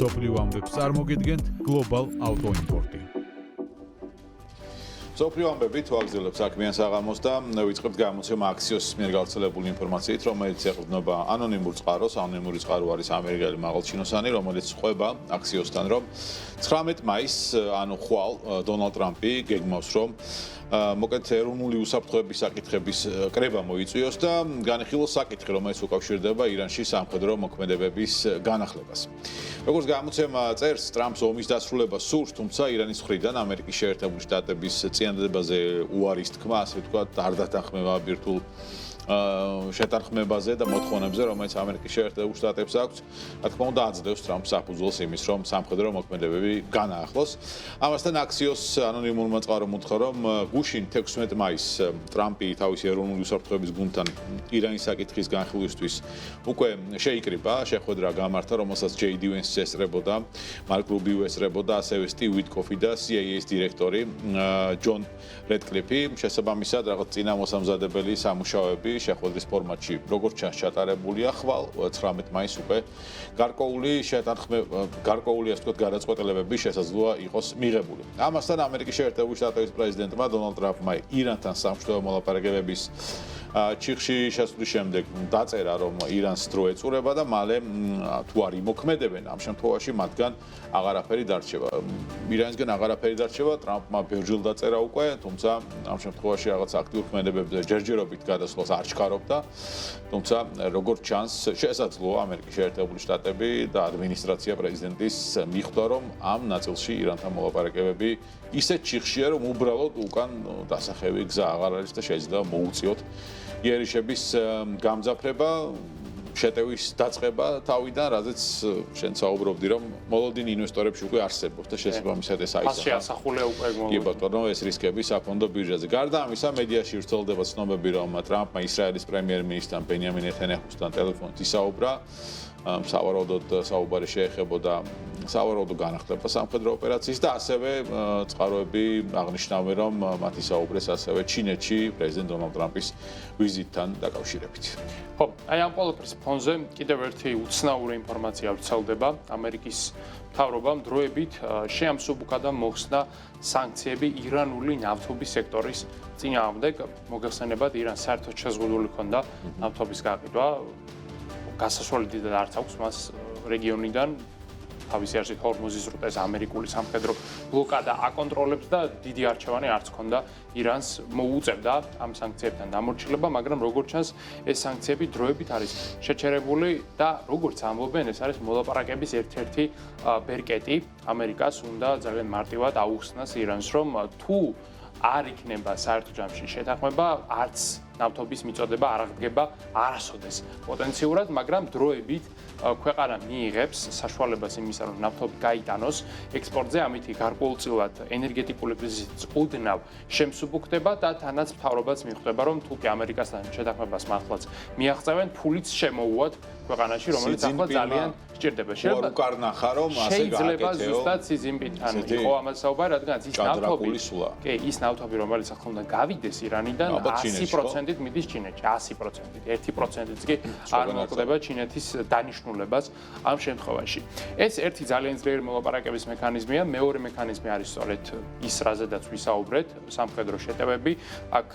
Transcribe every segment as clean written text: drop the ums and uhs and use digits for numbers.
მსოფლიო ამბებს წარმოგიდგენთ Global Auto Import-ი. მსოფლიო ამბები თვალგზელებს საქმიან საღამოს და ვიწყებთ გამოცემა Axios-ის მიერ გავრცელებული ინფორმაციით, რომელიც ეყრდნობა ანონიმურ წყაროს. ანონიმური წყარო არის ამერიკელი მაღალჩინოსანი, რომელიც ყვება Axios-თან, რომ 19 მაისს, ანუ ხვალ, დონალდ ტრამპი გეგმავს, რომ მოკეთ ეროვნული უსაფრთხოების საკითხების კრება მოიწვიოს და განიხილოს საკითხი, რომელიც უკავშირდება ირანში სამხედრო მოქმედებების განახლებას. როგორც გამოცემა წერს, ტრამპს ომის დასრულება სურს, თუმცა ირანის მხრიდან ამერიკის შეერთებული შტატების წინადადებაზე უარის თქმა, ასე ვთქვათ, არ დათანხმება ბირთვულ შეთანხმებაზე და მოთხოვნებზე, რომელიც ამერიკის შეერთებულ შტატებს აქვს, რა თქმა უნდა, აძლევს ტრამპს საფუძველს იმის, რომ სამხედრო მოქმედებები განაახლოს. ამასთან Axios ანონიმურმა წყარომ უთხრა, რომ გუშინ 16 მაისს ტრამპი თავისი ეროვნული უსაფრთხოების გუნდთან ირანის საკითხის განხილვისთვის უკვე შეიკრიბა, შეხვედრა გამართა, რომელსაც JD Vance ესწრებოდა, მარკ რუბიო ესწრებოდა, ასევე სტივ ვიტკოფი და CIA-ის დირექტორი ჯონ რედკლიფი. შესაბამისად, რაღაც წინამოსამზადებელი სამუშაოები შეხვედრის ფორმატში, როგორც ჩანს, ჩატარებულია ხვალ 19 მაისს უკვე გარკვეული ასე ვთქვათ, გადაწყვეტილებები შესაძლოა იყოს მიღებული. ამასთან ამერიკის შეერთებული შტატების პრეზიდენტმა დონალდ ტრამპმა ირანთან სამშვიდობო მოლაპარაკებების ჩიხში შესვლის შემდეგ დაწერა, რომ ირანს დრო ეწურება და მალე თუ არ იმოქმედებენ, ამ შემთხვევაში მათგან აღარაფერი დარჩება. ირანისგან აღარაფერი დარჩება, ტრამპმა ბევრჯერ დაწერა უკვე, თუმცა ამ შემთხვევაში რაღაც აქტიურ ქმედებებზე ჯერჯერობით გადასვლას არ ჩქარობდა. თუმცა როგორც ჩანს, შესაძლოა ამერიკის შეერთებული შტატები და ადმინისტრაცია პრეზიდენტის მიხვდა, რომ ამ ნაწილში ირანთან მოლაპარაკებები ისეთ ჩიხშია, რომ უბრალოდ უკან დასახევი გზა აღარ არის და შეიძლება მოუწიოთ იერიშების გამძაფრება, შეტევის დაწყება თავიდან, რაზეც შენ საუბრობდი, რომ მოლოდინი ინვესტორებში უკვე არსებობს და შესაბამისად ეს აისახა. ასე ასახულია უკვე მოლოდინი. კი ბატონო, ეს რისკები საფონდო ბირჟაზე. გარდა ამისა, მედიაში ვრცელდება ცნობები, რომ ტრამპმა ისრაელის პრემიერ-მინისტრთან ბენიამინ ნეთანიაჰუსთან ტელეფონით ისაუბრა. სავარაუდოდ საუბარი შეეხებოდა სავარაუდო განახლება სამხედრო ოპერაციის და ასევე წყაროები აღნიშნავენ, რომ მათ ისაუბრეს ასევე ჩინეთში პრეზიდენტ დონალდ ტრამპის ვიზიტთან დაკავშირებით. ხო, აი ამ ყველაფრის ფონზე კიდევ ერთი უცნაური ინფორმაცია ვრცელდება. ამერიკის მთავრობამ დროებით შეამსუბუქა და მოხსნა სანქციები ირანული ნავთობის სექტორის წინააღმდეგ. მოგეხსენებათ, ირანს საერთოდ შეზღუდული ჰქონდა ნავთობის გაყიდვა. გასასვლელი დიდად არც აქვს მას რეგიონიდან, თავისი არსით ჰორმუზის სრუტეს ამერიკული სამხედრო ბლოკადა აკონტროლებს და დიდი არჩევანი არც ჰქონდა ირანს მოუწევდა ამ სანქციებთან დამორჩილება, მაგრამ როგორც ჩანს, ეს სანქციები დროებით არის შეჩერებული და როგორც ამბობენ, ეს არის მოლაპარაკების ერთ-ერთი ბერკეტი. ამერიკას უნდა ძალიან მარტივად აუხსნას ირანს, რომ თუ არ იქნება საერთო ჯამში შეთანხმება, არც ნავთობის მიწოდება არ აღდგება არასოდეს პოტენციურად, მაგრამ დროებით ქვეყანა მიიღებს საშუალებას იმისა, რომ ნავთობი გაიტანოს ექსპორტზე, ამით გარკვეულწილად ენერგეტიკული კრიზისიც უდნავ შემსუბუქდება და თანაც მთავრობაც მიხვდება, რომ თუ კი ამერიკასთან შეთანხმებას მართლაც მიაღწევენ, ფულიც შემოუვათ ქვეყანაში, რომელიც ახლა ძალიან სჭირდება. უკარნახა, რომ ასე შეიძლება ზუსტად სი ძინპინთან იყო ამას საუბარი, რადგან ის ნავთობი, კი, ის ნავთობი, რომელიც ახლა უნდა გავიდეს ირანიდან 100%-ით მიდის ჩინეთში, 100%-ით, 1%-იც კი არ მოკლდება ჩინეთის დანიშნულებას ამ შემთხვევაში. ეს ერთი ძალიან ძლიერი მოლაპარაკების მექანიზმია, მეორე მექანიზმი არის სწორედ ის, რაზედაც ვისაუბრეთ, სამხედრო შეტევები. აქ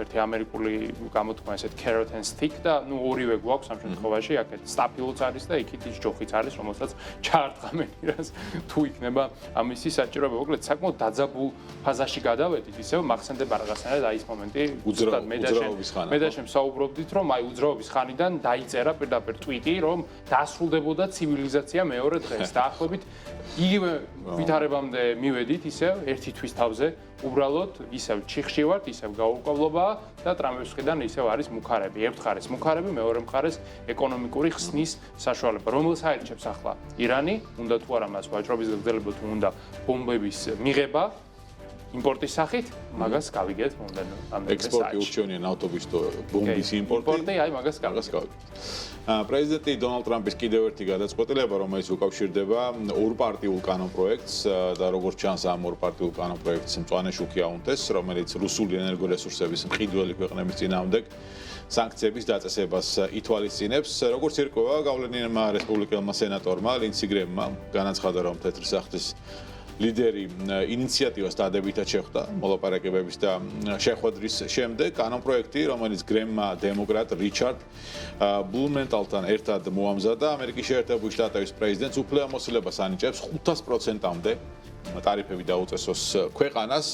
ერთი ამერიკული გამოთქმა ესეთ carrot and stick და ორივე გვაქვს ამ შემთხვევაში, აქეთ სტაფილოც არის და იქით ის ჯოხიც არის, რომელსაც ჩაარტყამენ ირანს თუ იქნება ამისი საჭიროება. მოკლედ, საკმაოდ დაძაბულ ფაზაში გადავედით, ისევ მახსენდება რაღაცნაირად აი ეს მომენტი, უძრაობის ხანა. მე და შენ საუბრობდით, რომ აი უძრაობის ხანიდან დაიწერა პირდაპირ ტვიტი, რომ დასრულდებოდა ცივილიზაცია მეორე დღეს. დაახლოებით იგივე ვითარებამდე მივედით, ისევ ერთი თვის თავზე, უბრალოდ ისევ ჩიხში ვართ, ისევ გაურკვევლობაა და ტრამპის მხრიდან ისევ არის მუქარები. ერთ მხარეს მუქარები, მეორე მხარეს ეკონომიკური ხსნის საშუალება. რომელს აირჩევს ახლა ირანი, უნდა თუ არა მას ვაჭრობის გაგრძელება თუ უნდა ბომბების მიღება იმპორტის სახით, მაგას გავიგეთ მომდენო ამერიკის ექსპორტი ურჩევნია ნავთობის და ბომბის იმპორტი. აი მაგას გავიგეთ. პრეზიდენტი დონალდ ტრამპის კიდევ ერთი გადაწყვეტილება, რომელიც უკავშირდება ორპარტიულ კანონპროექტს და როგორც ჩანს, ამ ორპარტიულ კანონპროექტს მწვანე შუქი აუნთეს, რომელიც რუსული ენერგორესურსების მყიდველი ქვეყნების წინააღმდეგ სანქციების დაწესებას ითვალისწინებს. როგორც ირკვევა, გავლენიანმა რესპუბლიკელმა სენატორმა ლინდსი გრემმა განაცხადა, რომ თეთრი სახლის ლიდერი ინიციატივას დადებითად შეხვდა მოლაპარაკებების და შეხვედრის შემდეგ. კანონპროექტი, რომელიც გრემმა დემოკრატ რიჩარდ ბლუმენტალთან ერთად მოამზადა, ამერიკის შეერთებული შტატების პრეზიდენტს უფლება მოსილებას ანიჭებს 500%-მდე ტარიფები დაუწესოს ქვეყანას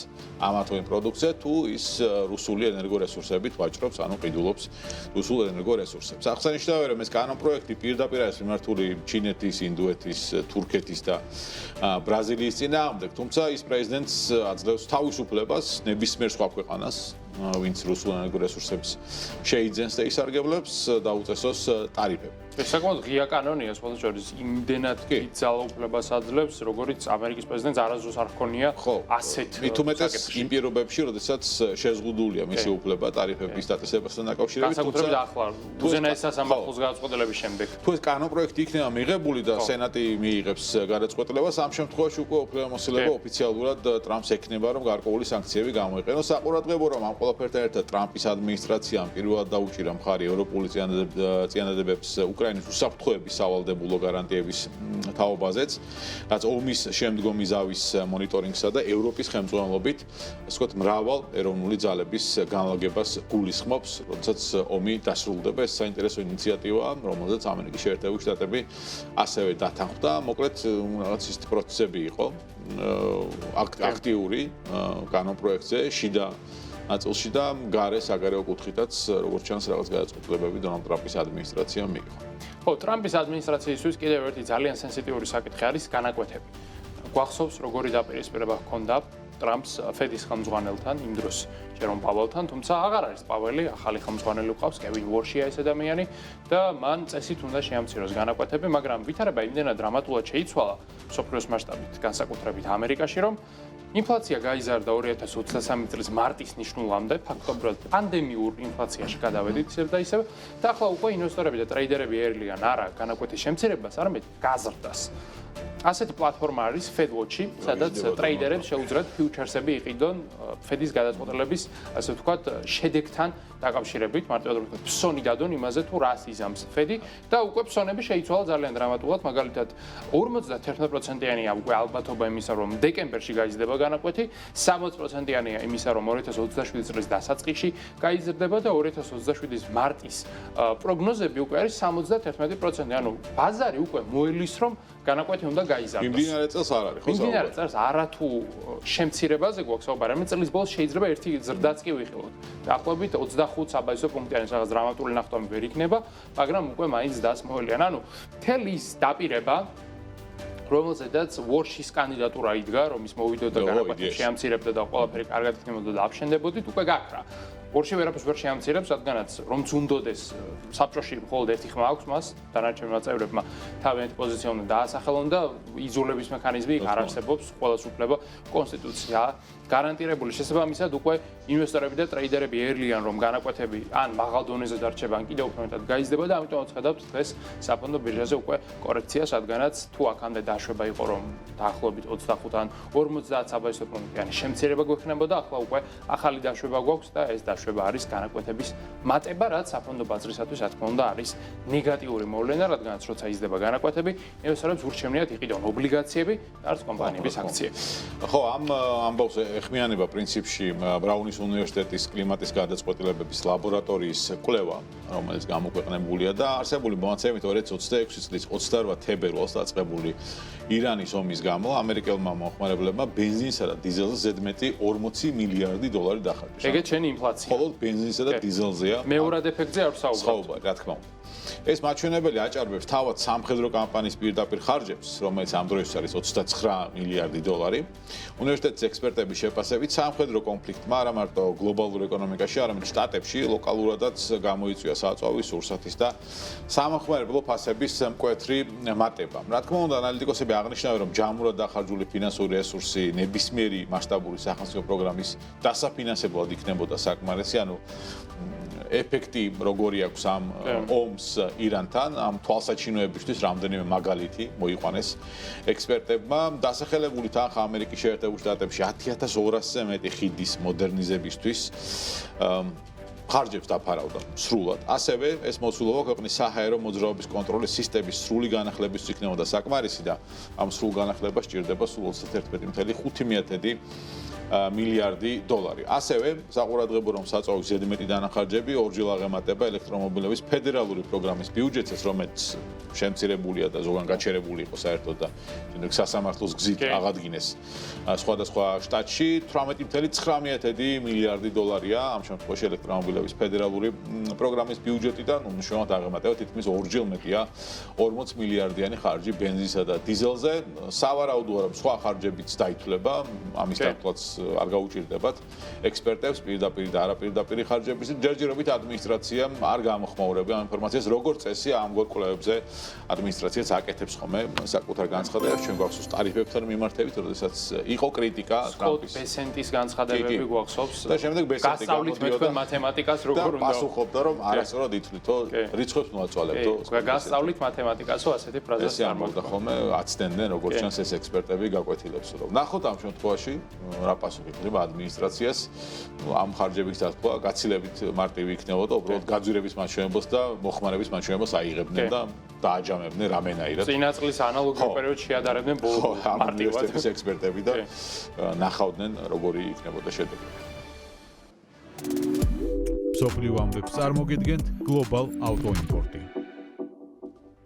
ამ ათოინ პროდუქციაზე, თუ ის რუსული ენერგორესურსებით ვაჭრობს, ანუ ყიდულობს რუსულ ენერგორესურსებს. აღსანიშნავია, რომ ეს კანონპროექტი პირდაპირ არის მიმართული ჩინეთის, ინდოეთის, თურქეთის და ბრაზილიის წინააღმდეგ, თუმცა ის პრეზიდენტს აძლევს თავისუფლებას ნებისმიერ სხვა ქვეყანას, ვინც რუსულ ენერგორესურსებს შეიძენს და ისარგებლებს, დაუწესოს ტარიფები. ეს საკმაოდ ღია კანონია, სხვათა შორის იმდენად ძალაუფლებას აძლევს, როგორც ამერიკის პრეზიდენტს არასდროს არ ჰქონია ასეთ მით უმეტეს იმ პირობებში, როდესაც შეზღუდულია მისი უფლება ტარიფების დაწესებასთან დაკავშირებით, განსაკუთრებით ახლა უზენაეს სასამართლოს გადაწყვეტილების შემდეგ. თუ ეს კანონპროექტი იქნება მიღებული და სენატი მიიღებს გადაწყვეტილებას, ამ შემთხვევაში უკვე უფლებამოსილება ოფიციალურად ტრამპს ექნება, რომ გარკვეული სანქციები გამოიყენოს. საყურადღებო, რომ ამ ყველაფერთან ერთად ტრამპის ადმინისტრაციამ პირველად დაუჭირა მხარი ევროპული წინადადებებს უკრაინის უსაფრთხოების სავალდებულო გარანტიების თაობაზეც, რაც ომის შემდგომი ზავის მონიტორინგსა და ევროპის ხელმძღვანელობით, ასე ვთქვათ, მრავალ ეროვნული ძალების განლაგებას გულისხმობს, როდესაც ომი დასრულდება. ეს საინტერესო ინიციატივაა, რომელზეც ამერიკის შეერთებული შტატები ასევე დათანხმდა. მოკლედ, რაღაც ის პროცესები იყო აქტიური კანონპროექტზე, შიდა ნაწილში და გარე საგარეო კუთხითაც, როგორც ჩანს, რაღაც გადაწყვეტილებები დონალდ ტრამპის ადმინისტრაციამ მიიღო. ხო, ტრამპის ადმინისტრაციისთვის კიდევ ერთი ძალიან სენსიტიური საკითხი არის განაკვეთები. გვახსოვს, როგორი დაპირისპირება ჰქონდა ტრამპს ფედის ხელმძღვანელთან იმ დროს ჯერომ პაველთან, თუმცა აღარ არის პაველი, ახალი ხელმძღვანელი ყავს, კევინ ვორშია ეს ადამიანი და მან წესით უნდა შეამციროს განაკვეთები, მაგრამ ვითარება იმდენად დრამატულად შეიცვალა მსოფლიოს მასშტაბით, განსაკუთრებით ამერიკაში, რომ ინფლაცია გაიზარდა 2023 წლის მარტის ნიშნულამდე, ფაქტობრივად პანდემიურ ინფლაციაში გადავედით ისევ და ისევ და ახლა უკვე ინვესტორები და ტრეიდერები ერლიან არა განაკვეთის შემცირებას, არამედ გაზრდას. ასეთი პლატფორმა არის FedWatch-ი, სადაც ტრეიდერებს შეუძლიათ ფიუჩერსები იყიდონ ფედის გადაწყვეტილების, ასე ვთქვათ, შედეგთან დაკავშირებით, მარტივად ვთქვათ, ფსონი დადონ იმაზე, თუ რას იზამს ფედი და უკვე ფსონები შეიცვალა ძალიან დრამატულად, მაგალითად 51%-იანია უკვე ალბათობა იმისა, რომ დეკემბერში გაიზრდება განაკვეთი, 60%-იანია იმისა, რომ 2027 წლის დასაწყისში გაიზრდება და 2027 მარტის პროგნოზები უკვე არის 71%, ანუ ბაზარი უკვე მოელის, რომ განაკვეთი უნდა გაიზარდოს. მიმდინარე წელს არ არის, ხო? მიმდინარე წელს არათუ შემცირებაზე გვაქვს საუბარი, მაგრამ წლის ბოლოს შეიძლება ერთი ზრდაც კი ვიხილოთ. დაახლოებით 25 საბაზისო პუნქტიანი რაღაც დრამატული ნახტომი ვერ იქნება, მაგრამ უკვე მაინც დას მოელიან. ანუ მთელი ის დაპირება, რომელზედაც ვორშის კანდიდატურა იდგა, რომ ის მოვიდოდა განაკვეთი შეამცირებდა და ყველაფერი კარგად იქნებოდა და აფშენდებოდით, უკვე გაქრა. ვორში ვერაფერს ვერ შეამცირებს, რადგანაც რომც უნდოდეს საბჭოში მხოლოდ ერთი ხმა აქვს მას, დანარჩენმა წევრებმა თავიანთი პოზიცია უნდა დაასახელონ და იზოლების მექანიზმი იქ არ არსებობს, ყველას უფლება კონსტიტუციაა გარანტირებული. შესაბამისად, უკვე ინვესტორები და ტრეიდერები ერლიან, რომ განაკვეთები ან მაღალ დონეზე დარჩება, ან კიდევ უფრო მეტად გაიზრდება და ამიტომაც ხედავთ დღეს საფონდო ბირჟაზე უკვე კორექციას, რადგანაც თუ აქამდე დაშვება იყო, რომ დაახლოებით 25-ან 50 საბაზისო პუნქტიანი შემცირება გვექნებოდა, ახლა უკვე ახალი დაშვება გვაქვს და ეს დაშვება არის განაკვეთების მატება, რაც საფონდო ბაზრისათვის, რა თქმა უნდა, არის ნეგატიური მოვლენა, რადგანაც როცა იზრდება განაკვეთები, ინვესტორებს ურჩევნიათ იყიდონ ობლიგაციები და არც კომპანიების აქციები. ხო, ამ ამბავს ეხმიანება პრინციპში ბრაუნის უნივერსიტეტის კლიმატის გადაწყვეტილებების ლაბორატორიის კვლევა, რომელიც გამოქვეყნებულია და არსებული მონაცემით 2026 წლის 28 თებერვალს დაწყებული ირანის ომის გამო ამერიკელმა მომხმარებლებმა ბენზინსა და დიზელზე ზედმეტი 40 მილიარდი დოლარი დახარჯეს. ეგეც შენი ინფლაცია. მხოლოდ ბენზინსა და დიზელზეა. მეორად ეფექტზე არ ვსაუბრობ. რა თქმა უნდა. ეს მაჩვენებელი აჭარბებს თავად სამხედრო კამპანიის პირდაპირ ხარჯებს, რომელიც ამ დროის არის 29 მილიარდი დოლარი. უნივერსიტეტის ექსპერტების შეფასებით სამხედრო კონფლიქტმა არა მარტო გლობალურ ეკონომიკაში, არამედ შტატებში ლოკალურადაც გამოიწვია საწვავი სურსათის და სამხმარებლო ფასების მკვეთრი მატება. რა თქმა უნდა, ანალიტიკოსები აღნიშნავენ, რომ ჯამურად დახარჯული ფინანსური რესურსი ნებისმიერი მასშტაბური სახელმწიფო პროგრამის დასაფინანსებლად იქნებოდა საკმარისი, ანუ ეფექტი როგორი აქვს ამ ომს ირანთან, ამ თვალსაჩინოებისთვის რამდენიმე მაგალითი მოიყვანეს ექსპერტებმა. დასახელებული თანხა ამერიკის შეერთებულ შტატებში 10200-ზე მეტი ხიდის მოდერნიზებისთვის ხარჯებს დაფარავდა სრულად. ასევე ეს მოცულობა ქვეყნის საჰაერო მოძრაობის კონტროლის სისტემის სრული განახლებისთვის იქნებოდა საკმარისი და ამ სრულ განახლებას სჭირდება სულ 31.5 მილიარდი დოლარი. ასევე საყურადღებო რომ საწვავის ზედმეტი დანახარჯები ორჯერ აღემატება ელექტრომობილების ფედერალური პროგრამის ბიუჯეტს, რომელიც შემცირებულია და ზოგან გაჩერებული იყო საერთოდ და სასამართლოს გზით აღადგინეს სხვადასხვა შტატში 18.9 მილიარდი დოლარია ამ შემთხვევაში ელექტრომობილების ფედერალური პროგრამის ბიუჯეტიდან უმნიშვნელოდ აღემატება თითქმის ორჯერ მეტია 40 მილიარდიანი ხარჯი ბენზინსა და დიზელზე. სავარაუდოა რომ სხვა ხარჯებიც დაითვლება, ამის დათვლაც არ გაუჭირდებათ ექსპერტებს პირდაპირ და არაპირდაპირ ხარჯების. ჯერჯერობით ადმინისტრაციამ არ გამოხმაურებია ამ ინფორმაციას, როგორც წესი ამგვარ კვლევებზე ადმინისტრაციაც აკეთებს ხოლმე საკუთარ განცხადებებს, ჩვენ გვახსოვს ტარიფებთან მიმართებით, როდესაც იყო კრიტიკა ტრამპის ბესენტის განცხადებები გვახსოვს და შემდეგ ბესენტი გასწავლით მე თქვენ მათემატიკას როგორ უნდა პასუხობდა რომ არასწორად ითვლიო რიცხვებს მოაწვალებდო გასწავლით მათემატიკასო ასეთი ფრაზას წარმოდა ხოლმე აცდენდნენ როგორც ჩანს ეს ექსპერტები გაკვეთილებს რომ ნახოთ ამ შემთხვევაში რა პასუხი იქნება ადმინისტრაციას ამ ხარჯების დათქვა გაცილებით მარტივი იქნებოდა უბრალოდ გაძვირების მაჩვენებელს და მოხმარების მაჩვენებელს აიღებდნენ და დააჯამებდნენ რამენაირად წინა წლის ანალოგიურ პერიოდში შეადარებდნენ ბოლო მარტივად ექსპერტები და ნახავდნენ როგორი იქნებოდა შედეგი. მსოფლიო ამბებს წარმოგიდგენთ Global Auto Import-ი.